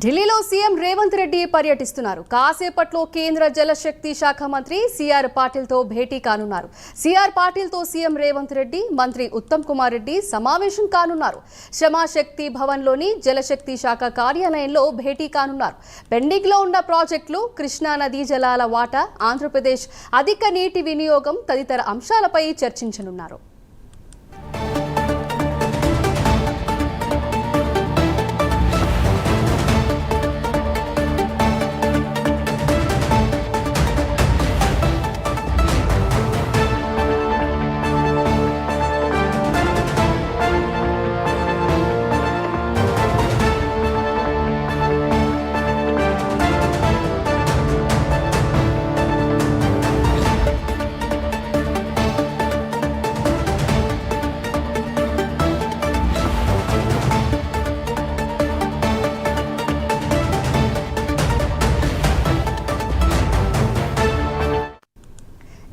ఢిల్లీలో సీఎం రేవంత్ రెడ్డి పర్యటిస్తున్నారు. కాసేపట్లో కేంద్ర జలశక్తి శాఖ మంత్రి సిఆర్ పాటిల్తో భేటీ కానున్నారు. సిఆర్ పాటిల్తో సీఎం రేవంత్ రెడ్డి, మంత్రి ఉత్తమ్ కుమార్ రెడ్డి సమావేశం కానున్నారు. శ్రమశక్తి భవన్లోని జలశక్తి శాఖ కార్యాలయంలో భేటీ కానున్నారు. పెండింగ్లో ఉన్న ప్రాజెక్టులు, కృష్ణా నదీ జలాల వాటా, ఆంధ్రప్రదేశ్ అధిక నీటి వినియోగం తదితర అంశాలపై చర్చించనున్నారు.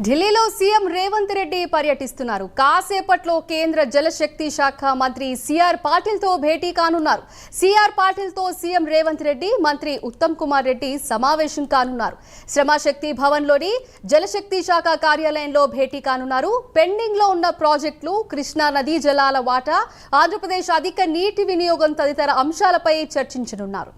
ఢిల్లీలో సీఎం రేవంత్ రెడ్డి పర్యటిస్తున్నారు. కాసేపట్లో కేంద్ర జలశక్తి శాఖ మంత్రి సిఆర్ పాటిల్తో భేటీ కానున్నారు. సిఆర్ పాటిల్తో సీఎం రేవంత్ రెడ్డి, మంత్రి ఉత్తమ్ కుమార్ రెడ్డి సమావేశం కానున్నారు. శ్రమశక్తి భవన్లోని జలశక్తి శాఖ కార్యాలయంలో భేటీ కానున్నారు. పెండింగ్ లో ఉన్న ప్రాజెక్టులు, కృష్ణా నదీ జలాల వాటా, ఆంధ్రప్రదేశ్ అధిక నీటి వినియోగం తదితర అంశాలపై చర్చించనున్నారు.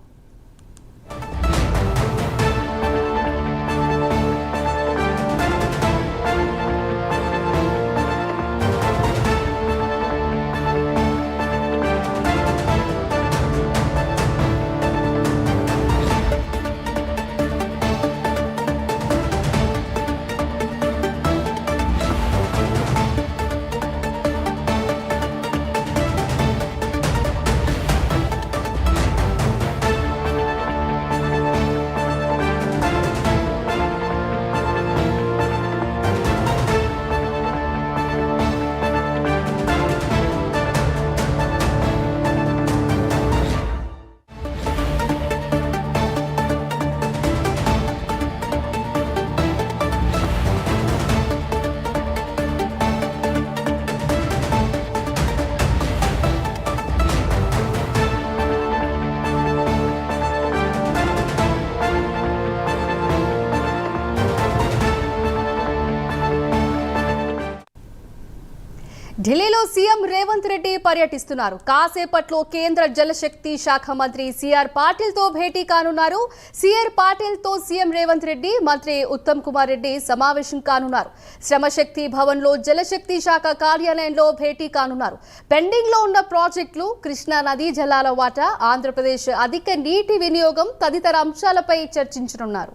ఢిల్లీలో సీఎం రేవంత్ రెడ్డి పర్యటిస్తున్నారు. కాసేపట్లో కేంద్ర జలశక్తి శాఖ మంత్రి సిఆర్ పాటిల్తో భేటీ కానున్నారు. సిఆర్ పాటిల్తో సీఎం రేవంత్ రెడ్డి, మంత్రి ఉత్తమ్ కుమార్ రెడ్డి సమావేశం కానున్నారు. శ్రమశక్తి భవన్లో జలశక్తి శాఖ కార్యాలయంలో భేటీ కానున్నారు. పెండింగ్ లో ఉన్న ప్రాజెక్టులు, కృష్ణా నదీ జలాల వాటా, ఆంధ్రప్రదేశ్ అధిక నీటి వినియోగం తదితర అంశాలపై చర్చించనున్నారు.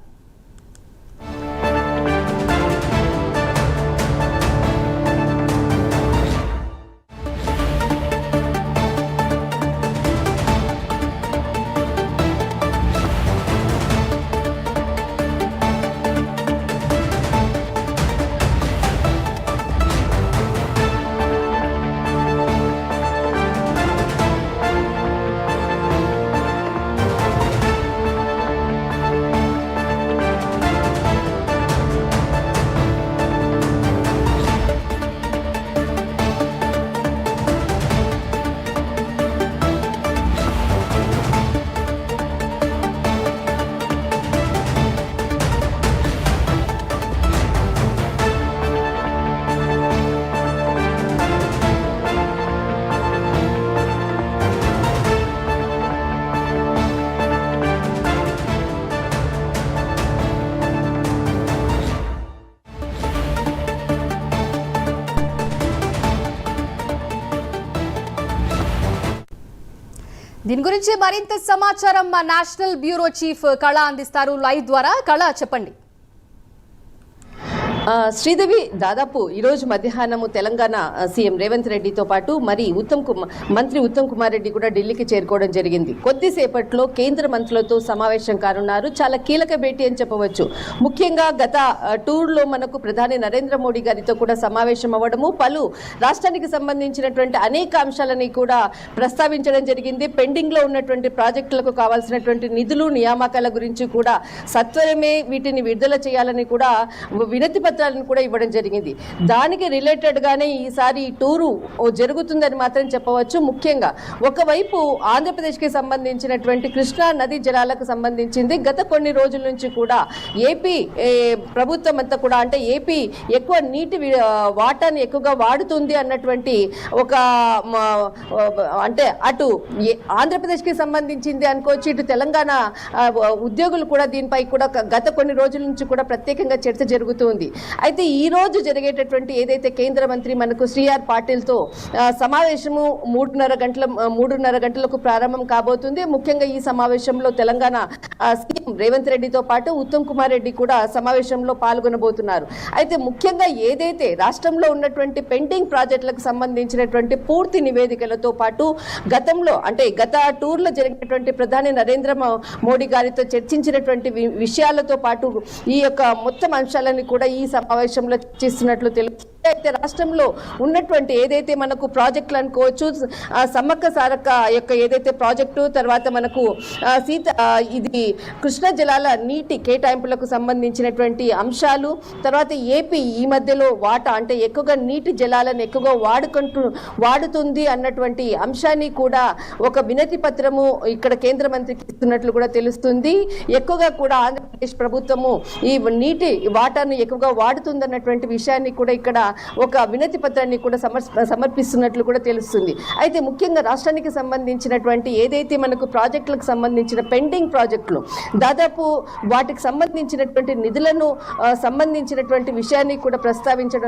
దీని గురించి మరింత సమాచారం మా నేషనల్ బ్యూరో చీఫ్ కళ అందిస్తారు లైవ్ ద్వారా. కళ, చెప్పండి. శ్రీదేవి, దాదాపు ఈరోజు మధ్యాహ్నము తెలంగాణ సీఎం రేవంత్ రెడ్డితో పాటు మరి మంత్రి ఉత్తమ్ కుమార్ రెడ్డి కూడా ఢిల్లీకి చేరుకోవడం జరిగింది. కొద్దిసేపట్లో కేంద్ర మంత్రులతో సమావేశం కానున్నారు. చాలా కీలక భేటీ అని చెప్పవచ్చు. ముఖ్యంగా గత టూర్లో మనకు ప్రధాని నరేంద్ర మోడీ గారితో కూడా సమావేశం అవ్వడము, పలు రాష్ట్రానికి సంబంధించినటువంటి అనేక అంశాలని కూడా ప్రస్తావించడం జరిగింది. పెండింగ్ లో ఉన్నటువంటి ప్రాజెక్టులకు కావాల్సినటువంటి నిధులు, నియామకాల గురించి కూడా సత్వరమే వీటిని విడుదల చేయాలని కూడా వినతి పత్రాలను కూడా ఇవ్వడం జరిగింది. దానికి రిలేటెడ్గానే ఈసారి ఈ టూరు జరుగుతుందని మాత్రం చెప్పవచ్చు. ముఖ్యంగా ఒకవైపు ఆంధ్రప్రదేశ్కి సంబంధించినటువంటి కృష్ణా నదీ జలాలకు సంబంధించింది గత కొన్ని రోజుల నుంచి కూడా ఏపీ ప్రభుత్వం అంతా కూడా అంటే ఏపీ ఎక్కువ నీటి వాటాన్ని ఎక్కువగా వాడుతుంది అన్నటువంటి ఒక అంటే అటు ఆంధ్రప్రదేశ్కి సంబంధించింది అనుకోవచ్చు, ఇటు తెలంగాణ ఉద్యోగులు కూడా దీనిపై కూడా గత కొన్ని రోజుల నుంచి కూడా ప్రత్యేకంగా చర్చ జరుగుతుంది. అయితే ఈ రోజు జరిగేటటువంటి ఏదైతే కేంద్ర మంత్రి మనకు సిఆర్ పాటిల్తో సమావేశము 3:30 గంటలకు ప్రారంభం కాబోతుంది. ముఖ్యంగా ఈ సమావేశంలో తెలంగాణ సీఎం రేవంత్ రెడ్డితో పాటు ఉత్తమ్ కుమార్ రెడ్డి కూడా సమావేశంలో పాల్గొనబోతున్నారు. అయితే ముఖ్యంగా ఏదైతే రాష్ట్రంలో ఉన్నటువంటి పెండింగ్ ప్రాజెక్టులకు సంబంధించినటువంటి పూర్తి నివేదికలతో పాటు గతంలో అంటే గత టూర్లో జరిగినటువంటి ప్రధాని నరేంద్ర మోడీ గారితో చర్చించినటువంటి విషయాలతో పాటు ఈ యొక్క మొత్తం అంశాలను కూడా ఈ సమావేశంలో చర్చిస్తున్నట్లు తెలుస్తుంది. అయితే రాష్ట్రంలో ఉన్నటువంటి ఏదైతే మనకు ప్రాజెక్టులు అనుకోవచ్చు, సమ్మక్క సారక్క యొక్క ఏదైతే ప్రాజెక్టు, తర్వాత మనకు ఇది కృష్ణా జలాల నీటి కేటాయింపులకు సంబంధించినటువంటి అంశాలు, తర్వాత ఏపీ ఈ మధ్యలో వాటా అంటే ఎక్కువగా నీటి జలాలను ఎక్కువగా వాడుతుంది అన్నటువంటి అంశాన్ని కూడా ఒక వినతి పత్రము ఇక్కడ కేంద్ర మంత్రికి ఇస్తున్నట్లు కూడా తెలుస్తుంది. ఎక్కువగా కూడా ఆంధ్రప్రదేశ్ ప్రభుత్వము ఈ నీటి వాటాను ఎక్కువగా వాడుతుంది అన్నటువంటి విషయాన్ని కూడా ఇక్కడ ఒక వినతి పత్రాన్ని కూడా సమర్పిస్తున్నట్లు కూడా తెలుస్తుంది. అయితే ముఖ్యంగా రాష్ట్రానికి సంబంధించినటువంటి ఏదైతే మనకు ప్రాజెక్టులకు సంబంధించిన పెండింగ్ ప్రాజెక్టులు దాదాపు వాటికి సంబంధించినటువంటి నిధులను సంబంధించినటువంటి విషయాన్ని కూడా ప్రస్తావించడం